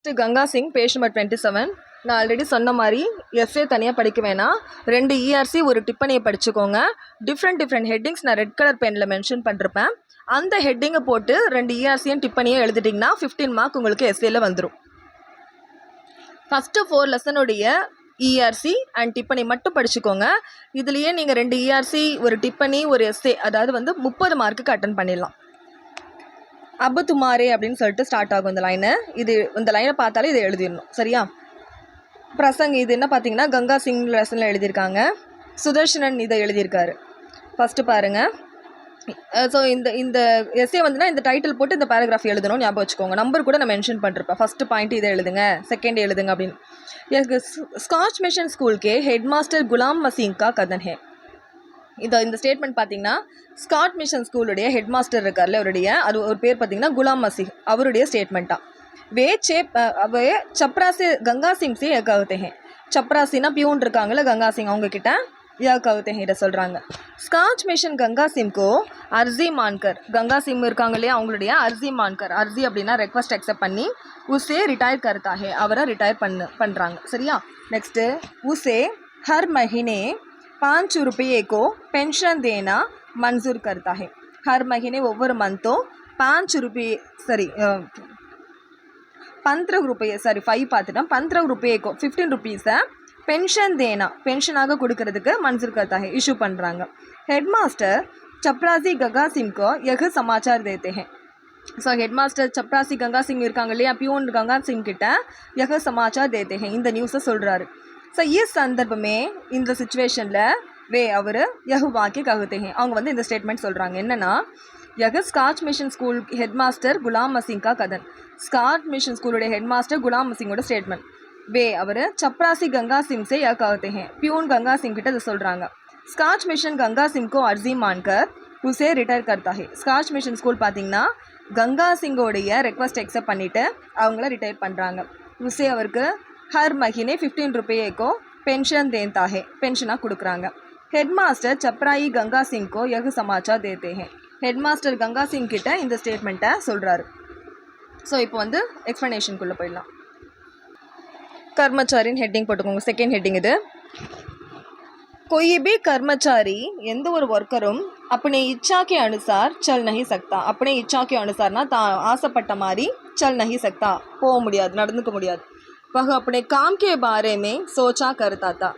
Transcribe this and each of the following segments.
Ganga Singh page number 27. நான் already சொன்ன மாதிரி எஸ்ஏ தனியாக படிக்க வேணாம், 2 இஆர்சி ஒரு டிப்பனியை படிச்சுக்கோங்க. டிஃப்ரெண்ட் ஹெட்டிங்ஸ் நான் ரெட் கலர் பெனில் மென்ஷன் பண்ணிருப்பேன். அந்த ஹெட்டிங்கை போட்டு 2 இஆர்சியும் டிப்பனியை எழுதிட்டிங்கன்னா 15 மார்க் உங்களுக்கு எஸ்ஏல வந்துடும். ஃபஸ்ட்டு 4 லெசனுடைய இஆர்சி அண்ட் டிப்பனி மட்டும் படிச்சுக்கோங்க. இதுலேயே நீங்கள் 2 இஆர்சி ஒரு டிப்பனி ஒரு எஸ்ஏ, அதாவது வந்து 30 மார்க்குக்கு அட்டன் பண்ணிடலாம். அபு துமாரே அப்படின்னு சொல்லிட்டு ஸ்டார்ட் ஆகும் இந்த லைனு. இந்த லைனை பார்த்தாலே இதை எழுதிடணும், சரியா? பிரசங் இது என்ன பார்த்தீங்கன்னா கங்கா சிங் லெசனில் எழுதியிருக்காங்க. சுதர்ஷனன் இதை எழுதியிருக்காரு. ஃபஸ்ட்டு பாருங்கள். ஸோ இந்த எஸ்ஏ வந்துன்னா இந்த டைட்டில் போட்டு இந்த பேராகிராஃப் எழுதணும், ஞாபகம் வச்சுக்கோங்க. நம்பர் கூட நான் மென்ஷன் பண்ணிருப்பேன். ஃபஸ்ட்டு பாயிண்ட் இதை எழுதுங்க, செகண்ட் எழுதுங்க அப்படின்னு. எனக்கு ஸ்காட்ச் மிஷன் ஸ்கூலுக்கே ஹெட் மாஸ்டர் குலாம் மசீம் கா கதன் ஹே. இந்த ஸ்டேட்மெண்ட் பார்த்தீங்கன்னா ஸ்காட் மிஷன் ஸ்கூலுடைய ஹெட் மாஸ்டர் இருக்கார்ல அவருடைய, அது ஒரு பேர் பார்த்தீங்கன்னா குலாம் மசீம், அவருடைய ஸ்டேட்மெண்ட்டாக. வே சப்ராசி கங்கா சிங் சே கவுத்தே ஹே. சப்ராசினா பியூன் இருக்காங்கல்ல கங்கா சிங், அவங்கக்கிட்ட கவுத்தே இதை சொல்கிறாங்க. ஸ்காட்ச் மிஷன் கங்கா சிம்கோ அர்ஜி மான்கர், கங்கா சிம் இருக்காங்க இல்லையா அவங்களுடைய அர்ஜி மான்கர், அர்ஜி அப்படின்னா ரெக்வஸ்ட் அக்செப்ட் பண்ணி உசே ரிட்டையர் கருத்தா ஹே, அவரை ரிட்டையர் பண்ணுறாங்க, சரியா? நெக்ஸ்ட்டு உசே ஹர் மஹினே 5 रुपये को पेंशन देना मंजूर करता है. हर महीने ஒவ்வொரு மந்த்தும் 5 रुपये 15 रुपये 5 பார்த்துட்டேன் 15 रुपये को 15 रुपीஸை பென்ஷன் தேனா பென்ஷனாக கொடுக்கறதுக்கு மன்சூர் கர்த்தா ஹே இஷ்யூ பண்ணுறாங்க. ஹெட் மாஸ்டர் சப்ராசி கங்கா சிம்கோ யஹ் சமாச்சார் தேத்தே ஹே. ஸோ ஹெட் மாஸ்டர் சப்ராசி கங்கா சிங் இருக்காங்க இல்லையா, பியூன் கங்கா சிங் கிட்ட யஹ் சமாச்சார் தேத்தே ஹே, இந்த நியூஸை சொல்கிறாரு. ஸோ சந்தர்ப்பமே இந்த சுச்சுவேஷனில் அவர் யஹ் வாக்கி ககுத்தே ஹே, அவங்க வந்து இந்த ஸ்டேட்மெண்ட் சொல்கிறாங்க. என்னென்னா யஹ் Scotch mission school head master Ghulam Masih கா கதன். ஸ்காட் மிஷன் ஸ்கூலுடைய ஹெட் மாஸ்டர் குலாம் மசீங்கோட ஸ்டேட்மெண்ட். அவர் சப்ராசி கங்கா சிங் சே யஹ் ககுத்தே ஹே, பியூன் கங்கா சிங் கிட்ட இதை சொல்கிறாங்க. ஸ்காட்ச் மிஷன் கங்கா சிம்கோ அர்ஜி மான்கர் உசே ரிட்டையர் கர்த்தா ஹே. ஸ்காட்ச் மிஷன் ஸ்கூல் பார்த்தீங்கன்னா கங்கா சிங்கோடைய ரெக்வஸ்ட் அக்செப்ட் பண்ணிவிட்டு அவங்கள ரிட்டையர் பண்ணுறாங்க. உசே அவருக்கு ஹர் மஹினே 15 रुपये को पेंशन देता है, पेंशनाக கொடுக்குறாங்க. ஹெட் மாஸ்டர் சப்ராயி கங்கா சிங்கோ யஹ் சமாச்சார் தேத்தே ஹே. ஹெட் மாஸ்டர் கங்கா சிங் கிட்ட இந்த ஸ்டேட்மெண்ட்டை சொல்கிறாரு. ஸோ இப்போ வந்து எக்ஸ்ப்ளனேஷனுக்குள்ளே போயிடலாம். கர்மச்சாரின் ஹெட்டிங் போட்டுக்கோங்க, செகண்ட் ஹெட்டிங் இது. कोई भी कर्मचारी எந்த ஒரு ஒர்க்கரும் अपने इच्छा के अनुसार चल नहीं सकता. अपने इच्छा के अनुसारனா தான் ஆசைப்பட்ட மாதிரி चल नहीं सकता, போக முடியாது, நடந்துக்க முடியாது. वह अपने काम के बारे में सोचा करता था.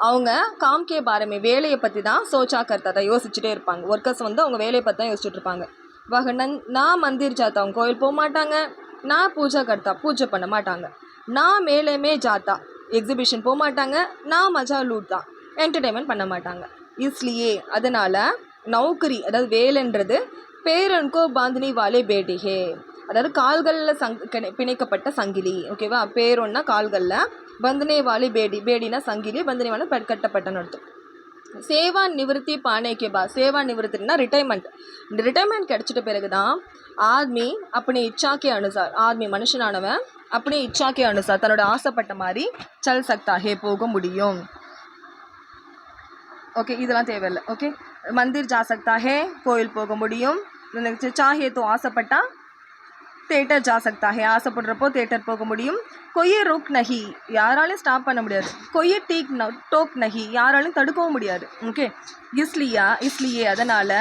அவங்க காம் கே பாரமே வேலையை பற்றி தான் சோச்சா கர்த்தா தான் யோசிச்சுட்டே இருப்பாங்க. ஒர்க்கர்ஸ் வந்து அவங்க வேலையை பற்றி தான் யோசிச்சுட்டு இருப்பாங்க. வக நான் மந்திர் ஜாத்தா, அவங்க கோயில் போக மாட்டாங்க. நான் பூஜா கர்த்தா, பூஜை பண்ண மாட்டாங்க. நான் மேலேமே ஜாத்தா, எக்ஸிபிஷன் போக மாட்டாங்க. நான் மஜா லூட்டா, என்டர்டெயின்மெண்ட் பண்ண மாட்டாங்க. இஸ்லியே அதனால் நௌக்கரி அதாவது வேலைன்றது பேரன்கோ பாந்தினி வாலே பேட்டிஹே, அதாவது கால்களில் பிணைக்கப்பட்ட சங்கிலி, ஓகேவா? பேரோன்னா கால்களில், பந்தனே வாலி பேடி, பேடினா சங்கிலி, பந்தனே வாலி கட்டப்பட்டன்னு அர்த்தம். சேவா நிவர்த்தி பானைக்கே பா, சேவா நிவர்த்தினா ரிட்டைர்மெண்ட் கிடச்சிட்ட பிறகு தான் ஆத்மி அப்படி இச்சாக்கே அனுசார், ஆத்மி மனுஷனானவன் அப்படி இச்சாக்கே அனுசார் தன்னோட ஆசைப்பட்ட மாதிரி சல் சக்தா ஹே போக முடியும். ஓகே, இதெல்லாம் தேவையில்லை. ஓகே, மந்திர் ஜா சக்தா ஹே, கோயில் போக முடியும். சாஹே தோ ஆசைப்பட்டா தேட்டர் ஜா சக்தா ஹே, ஆசைப்படுறப்போ தேட்டர் போக முடியும். கொய்யே ரோக் நஹி, யாராலையும் ஸ்டாப் பண்ண முடியாது. கொய்யே டோக் நஹி, யாராலையும் தடுக்கவும் முடியாது. ஓகே, இஸ்லியே அதனால்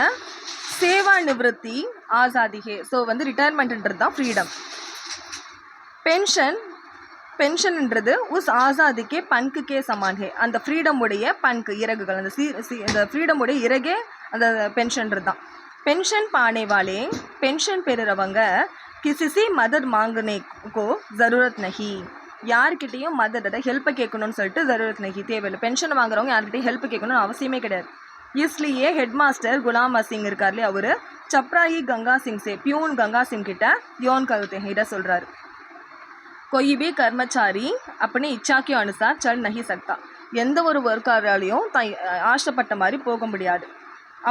சேவா நிவர்த்தி ஆசாதி ஹே. ஸோ வந்து ரிட்டையர்மெண்ட்ன்றது தான் ஃப்ரீடம். பென்ஷன்ன்றது உஸ் ஆசாதிக்கே பன்குக்கே சமான் ஹே, அந்த ஃப்ரீடமுடைய பன்கு இறகுகள், அந்த ஃப்ரீடமுடைய இறகே அந்த பென்ஷன்றது தான். பென்ஷன் பானே வாலே, பென்ஷன் பெறுறவங்க கிசி மதத் மாங்கனேக்கோ ஜரூரத் நஹி, யார்கிட்டையும் மதத் அதை ஹெல்ப்பை கேட்கணும்னு சொல்லிட்டு ஜரூரத் நஹி, தேவையில்லை. பென்ஷன் வாங்குறவங்க யார்கிட்டையும் ஹெல்ப் கேட்கணும்னு அவசியமே கிடையாது. இஸ்லியே ஹெட் மாஸ்டர் குலாம் சிங் இருக்கார்லே அவர் சப்ராயி கங்கா சிங் சே, பியூன் கங்கா சிங் கிட்ட யோன் கருத்தே இதை சொல்கிறாரு. कोई भी कर्मचारी अपने इच्छा के अनुसार चल नहीं सकता. எந்த ஒரு ஒர்க்காராலையும் ஆசைப்பட்ட மாதிரி போக முடியாது.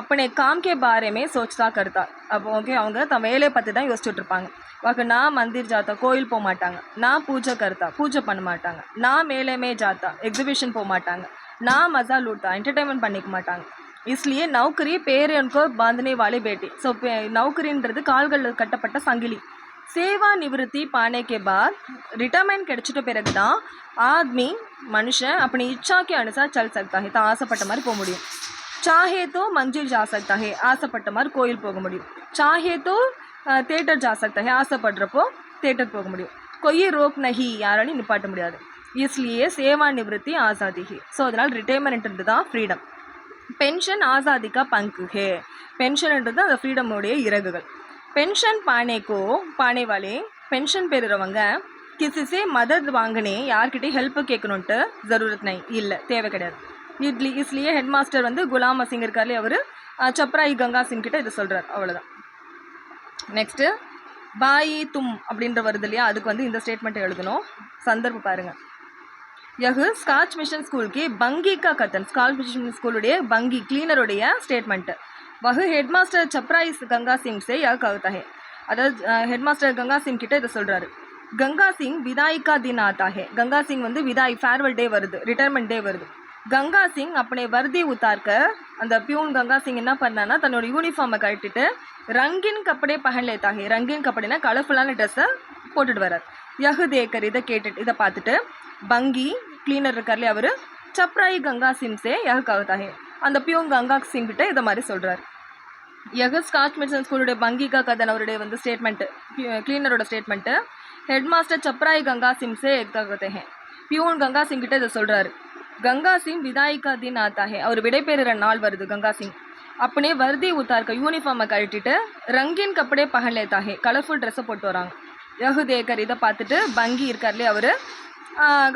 अपने काम के बारे में सोचता करता. அப்போ ஓகே, அவங்க தன் வேலையை பற்றி தான் யோசிச்சுட்டு இருப்பாங்க. வாக்கு நான் மந்திர் ஜாத்தா, கோயில் போக மாட்டாங்க. நான் பூஜை கர்த்தா, பூஜை பண்ண மாட்டாங்க. நான் மேலேமே ஜாத்தா, எக்ஸிபிஷன் போக மாட்டாங்க. நான் மஜா லூட்டா, என்டர்டெயின்மெண்ட் பண்ணிக்க மாட்டாங்க. इसलिए नौकरी பேரன்கோ பாந்தனே வாலே பேட்டி. ஸோ நௌக்கரின்றது கால்களில் கட்டப்பட்ட சங்கிலி, सेवानिवृत्ति पाने के बाद रिटायरमेंट கிடைச்சிட்ட பிறகு தான் आदमी मनुष्य अपनी इच्छा के अनुसार चल सकता है. தான் ஆசைப்பட்ட மாதிரி போக முடியும். चाहे तो मंदिर जा सकता है, ஆசைப்பட்ட மாதிரி கோயில் போக முடியும். चाहे तो थिएटर जा सकता है, ஆசைப்படுறப்போ थिएटर போக முடியும். कोई रोक नहीं, யாராலையும் நிப்பாட்ட முடியாது. इसलिए सेवानिवृत्ति आज़ादी है. ஸோ அதனால் ரிட்டையர்மெண்ட்ன்றது தான் ஃப்ரீடம். பென்ஷன் ஆசாதி கா பங்கு ஹே. பென்ஷன்ன்றது அந்த ஃப்ரீடமுடைய இறகுகள். பென்ஷன் பானே வாலே, பென்ஷன் பெறுறவங்க கிசிசே மதத் வாங்கினே, யார்கிட்டையும் ஹெல்ப் கேட்கணுன்ட்டு ஜரூரத் நை, இல்லை, தேவை கிடையாது. इसलिए ஹெட் மாஸ்டர் வந்து குலாம் சிங் இருக்கார்லே, அவர் சப்ராயி கங்கா சிங் கிட்ட இதை சொல்கிறார். அவ்வளோதான். நெக்ஸ்ட்டு பாயி தும் அப்படின்ற வருது இல்லையா, அதுக்கு வந்து இந்த ஸ்டேட்மெண்ட் எழுதணும். சந்தர்ப்பம் பாருங்கள். यह स्कॉच मिशन स्कूल की बंगी का कथन. Scotch mission school बंगी cleaner statement. वह हेडमास्टर चपराई गंगा सिंह से यह कहता है. अदावदु हेडमास्टर गंगा सिंह किட்ட இதை சொல்கிறாரு. गंगा सिंह विदाई का दिन आता है. गंगा सिंह வந்து விதாய் ஃபேர்வெல் டே வருது, ரிட்டையர்மெண்ட் டே வருது. गंगा सिंह अपने वर्दी उतार कर, அந்த பியூன் गंगा सिंह என்ன பண்ணான்னா தன்னோட யூனிஃபார்மை கட்டிட்டு ரங்கின் கப்படே பகன் லேத்தா ஹே. ரங்கின் கப்படேனா கலர்ஃபுல்லான ட்ரெஸ்ஸை போட்டுட்டு வர்றார். யஹ் தேக்கர், இதை கேட்டுட்டு இதை பார்த்துட்டு பங்கி கிளீனர் இருக்கார்லே, அவர் சப்ராயி கங்கா சிங் சே யஹ் கஹதா ஹே, அந்த பியூன் கங்கா சிங் கிட்ட இதை மாதிரி சொல்கிறார். யஹ் ஸ்காச் மிஷன் ஸ்கூலுடைய பங்கி கா கதன் அவருடைய வந்து ஸ்டேட்மெண்ட்டு, கிளீனரோட ஸ்டேட்மெண்ட்டு. ஹெட் மாஸ்டர் சப்ராயி கங்கா சிங் சே கஹதே ஹே, பியூன் கங்கா சிங் கிட்ட இதை சொல்கிறாரு. கங்கா சிங் விதாய் கா தின் ஆத்தா ஹே, அவர் விடைபெறுற நாள் வருது. கங்கா சிங் अपने वर्दी उतार कर யூனிஃபார்மை கழட்டிட்டு ரங்கின் கப்படே பகன் லேத்தா ஹே, கலர்ஃபுல் ட்ரெஸ்ஸை போட்டு வராங்க. யஹ் தேக்கர், இதை பார்த்துட்டு பங்கி இருக்கார்லே, அவர்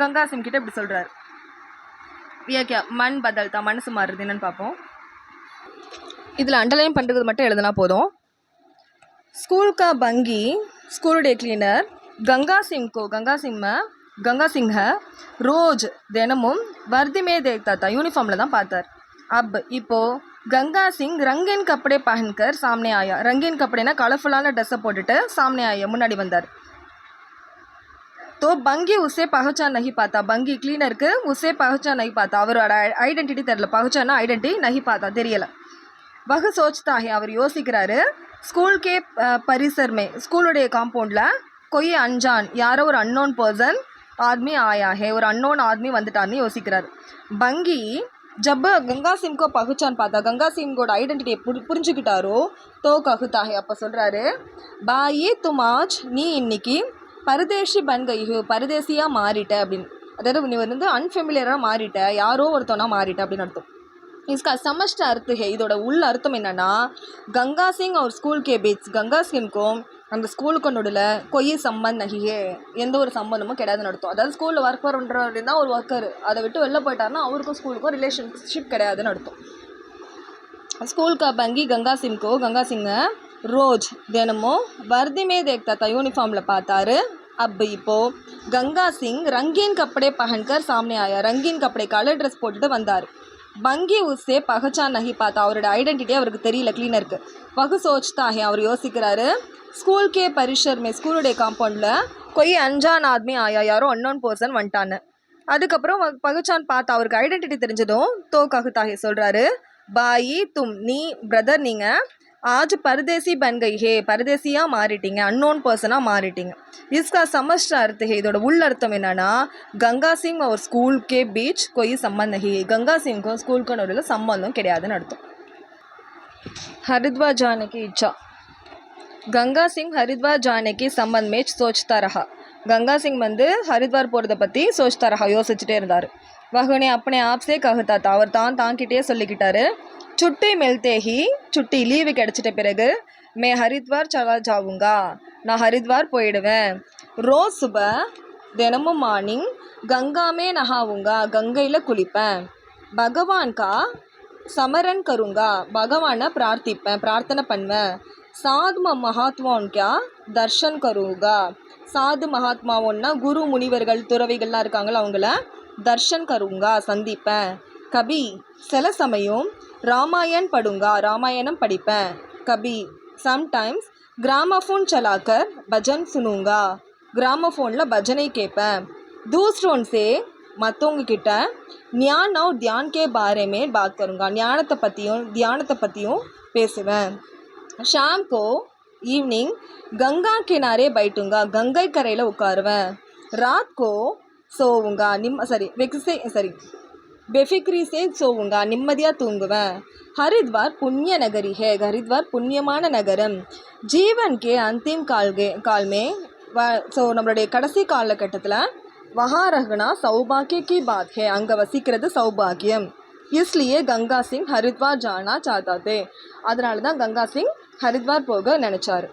கங்கா சிங் கிட்ட இப்படி சொல்கிறார். வியாக்கியா மண் பதல்தா, மனசு மாறுறது என்னன்னு பார்ப்போம். இதில் அண்டர்லைன் பண்ணுறது மட்டும் எழுதுனா போதும். ஸ்கூல் கா பங்கி, ஸ்கூலுடைய கிளீனர் கங்கா சிங்கை ரோஜ் தினமும் வர்திமே தேக்தாத்தா, யூனிஃபார்மில் தான் பார்த்தார். இப்போது गंगा सिंह रंगीन कपड़े पहनकर सामने आया. रंगीन कपड़ेना कलरफुल्लाன ड्रेस्ஸை போட்டுட்டு सामने आया, முன்னாடி வந்தார். तो बंगी उसे पहचान नहीं पाता. बंगी क्लीनருக்கு उसे पहचान नहीं पाता, அவரோட ஐடென்டிட்டி தெரியல. பஹச்சானா ஐடென்டிட்டி नहीं पाता, தெரியல. वह सोचता है, அவர் யோசிக்கிறாரு. स्कूल के परिसर में, ஸ்கூலுடைய காம்பவுண்டில் कोई अनजान, யாரோ ஒரு अननोन पर्सन आदमी आया है, ஒரு अननोन आदमी வந்துட்டான்னு யோசிக்கிறார். बंगी जब गंगा सिंह को पहचान पाता, गंगा सिंगோட ஐடென்டிட்டியை புரிஞ்சுக்கிட்டாரோ, तो कहता है, அப்போ சொல்கிறாரு. பாயி तुम आज, நீ இன்னைக்கு பரதேசி பன் கை ஹோ, பரதேசியாக மாறிட்ட அப்படின்னு. அதாவது நீ வந்து அன்ஃபெமிலியராக மாறிட்ட, யாரோ ஒருத்தனா மாறிட்ட அப்படின்னு அர்த்தம். इसका समष्ट अर्थ है, இதோட உள்ள அர்த்தம் என்னன்னா, கங்கா சிங் और स्कूल के बीच, கங்கா சிங்க்கும் அந்த ஸ்கூலுக்கு நடுவில் கொய் சம்பந்த் நகியே, எந்த ஒரு சம்பந்தமும் கிடையாதுன்னு அர்த்தம். அதாவது ஸ்கூலில் ஒர்க் பண்ணுறவரு தான் ஒரு ஒர்க்கர், அதை விட்டு வெளில போயிட்டாருன்னா அவருக்கும் ஸ்கூலுக்கும் ரிலேஷன்ஷிப் கிடையாதுன்னு அர்த்தம். ஸ்கூல் கா பங்கி கங்கா சிங்கை ரோஜ் தினமும் வர்திமே தேக்தாத்தா, யூனிஃபார்மில் பார்த்தாரு. இப்போது கங்கா சிங் ரங்கீன் கப்படே பகன்கர் சாமனே ஆயா, ரங்கீன் கப்படே கலர் ட்ரெஸ் போட்டுட்டு வந்தார். பங்கி உஸ்ஸே பகச்சான் நஹி பார்த்தா, அவரோட ஐடென்டிட்டி அவருக்கு தெரியல கிளீனருக்கு. வகு சோச்தா ஹே, அவர் யோசிக்கிறாரு. ஸ்கூல் கே பரிஷர் மே, ஸ்கூலுடைய காம்பவுண்டில் கொய் அஞ்சான் ஆத்மி ஆயா, யாரோ அன்னோன் பர்சன் வந்துட்டான்னு. அதுக்கப்புறம் பகச்சான் பார்த்தா, அவருக்கு ஐடென்டிட்டி தெரிஞ்சதும் தோ கஹுதா ஹே சொல்கிறாரு. பாயி தும், நீ பிரதர் நீங்கள் ஆஜ் பரதேசி பன் கை ஹே, பரதேசியாக மாறிட்டீங்க, அன்னோன் பர்சனாக மாறிட்டீங்க. इसका समष्ट अर्थ है, இதோட உள்ளர்த்தம் என்னன்னா, கங்கா சிங் और स्कूल के बीच कोई संबंध नहीं है, गंगा सिंह को स्कूल को நடுவில் சம்பந்தம் கிடையாதுன்னு அர்த்தம். हरिद्वार जाने की इच्छा. गंगा सिंह हरिद्वार जाने के संबंध में सोचता रहा. गंगा सिंह வந்து ஹரித்வார் போகிறத பற்றி सोचता रहा, யோசிச்சுட்டே இருந்தார். வஹ்னே अपने आप से कहता था, அவர் தான்கிட்டே சொல்லிக்கிட்டாரு. छुट्टी मिलते ही, छुट्टी லீவு கிடைச்சிட்ட பிறகு मैं हरिद्वार चला जाऊँगा, நான் ஹரித்வார் போயிடுவேன். ரோஸ் சுப, தினமும் மார்னிங் கங்கா மே நஹாவுங்கா, கங்கையில் குளிப்பேன். பகவான் கா சமரன் கருங்கா, பகவானை பிரார்த்திப்பேன், பிரார்த்தனை பண்ணுவேன். சாது மகாத்மாவுன்கா தர்ஷன் கருங்கா, சாது மகாத்மாவோன்னா குரு முனிவர்கள் துறவிகள்லாம் இருக்காங்களா, அவங்கள தர்ஷன் கருங்கா, சந்திப்பேன். கபி, சில சமயம் ராமாயண் படுங்கா, ராமாயணம் படிப்பேன். கபி சம்டைம்ஸ் கிராமஃபோன் சலாக்கர் பஜன் சுனுங்கா, கிராமஃபோனில் பஜனை கேட்பேன். தூஸ்ரோன் சே, மற்றவங்க கிட்ட ஞான் और ध्यान के बारे में बात करूँगा, ஞானத்தை பற்றியும் தியானத்தை பற்றியும் பேசுவேன். ஷாம் கோ ஈவினிங் கங்கா கினாரே பைட்டுங்கா, கங்கை கரையில் உட்காருவேன். ராத் கோ சோவுங்கா, பெஃபிக்ரி சே சோவுங்கா, நிம்மதியாக தூங்குவேன். ஹரித்வார் புண்ணிய நகரி ஹே, ஹரித்வார் புண்ணியமான நகரம். ஜீவன் கே அந்திம் கால்மே ஸோ நம்மளுடைய கடைசி காலகட்டத்தில் வஹா ரஹ்னா சௌபாகிய கி பாத் ஹே, அங்கே வசிக்கிறது சௌபாகியம். இஸ்லியே கங்கா சிங் ஹரித்வார் ஜானா சாதா தே, அதனால தான் கங்கா சிங் ஹரித்வார் போக நினச்சார்.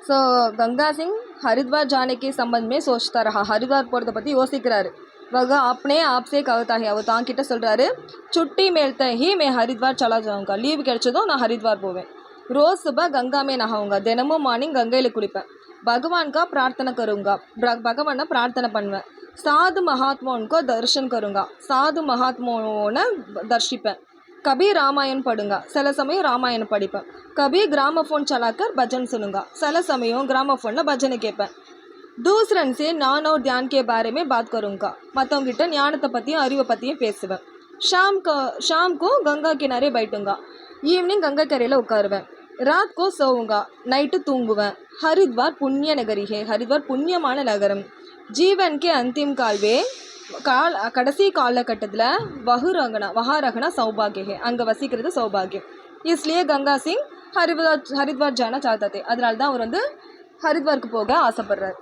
ஸோ கங்கா சிங் ஹரித்வார் जाने के संबंध में सोचता रहा, ஹரித்வார் போகிறத பற்றி யோசிக்கிறாரு. वह अपने आप से कहता है, அவர் தான் கிட்ட சொல்கிறாரு, छुट्टी मिलते ही मैं हरिद्वार चला जाऊँगा, லீவு கிடைச்சதும் நான் ஹரித்வார் போவேன். ரோஸ் சுபா கங்கா மே நஹாऊँगा, தினமும் மார்னிங் கங்கையில் குளிப்பேன். பகவான் கா பிரார்த்தனை கருங்கா, பகவானை பிரார்த்தனை பண்ணுவேன். சாது மகாத்மாவுக்கு தர்ஷன் கருங்கா, சாது மகாத்மாவோனை தர்ஷிப்பேன். கபி ராமாயண் படுங்க, சில சமயம் ராமாயணம் படிப்பேன். கபி கிராமஃபோன் சலாக்கர் பஜன் சுனுங்க, சில சமயம் கிராமஃபோனில் பஜனை கேட்பேன். दूसरन से ज्ञान और ध्यान के बारे में बात करूँगा, மற்றவங்கிட்ட ஞானத்தை பற்றியும் அறிவை பற்றியும் பேசுவேன். ஷாம் கோ கங்கா கினாரே பைட்டுங்கா, ஈவினிங் கங்கை கரையில் உட்காருவேன். ராத் கோ சோவுங்கா, நைட்டு தூங்குவேன். ஹரித்வார் புண்ணிய நகரி ஹே, ஹரித்வார் புண்ணியமான நகரம். ஜீவன் கே அந்திம் கால்வே கடைசி காலகட்டத்தில் வஹாரகனா சௌபாகிய ஹே, அங்கே வசிக்கிறது சௌபாகியம். இஸ்லியே கங்கா சிங் ஹரித்வார் ஜானா சாத்தாத்தே, அதனால தான் அவர் ஹரித்வாருக்கு போக ஆசைப்படுறார்.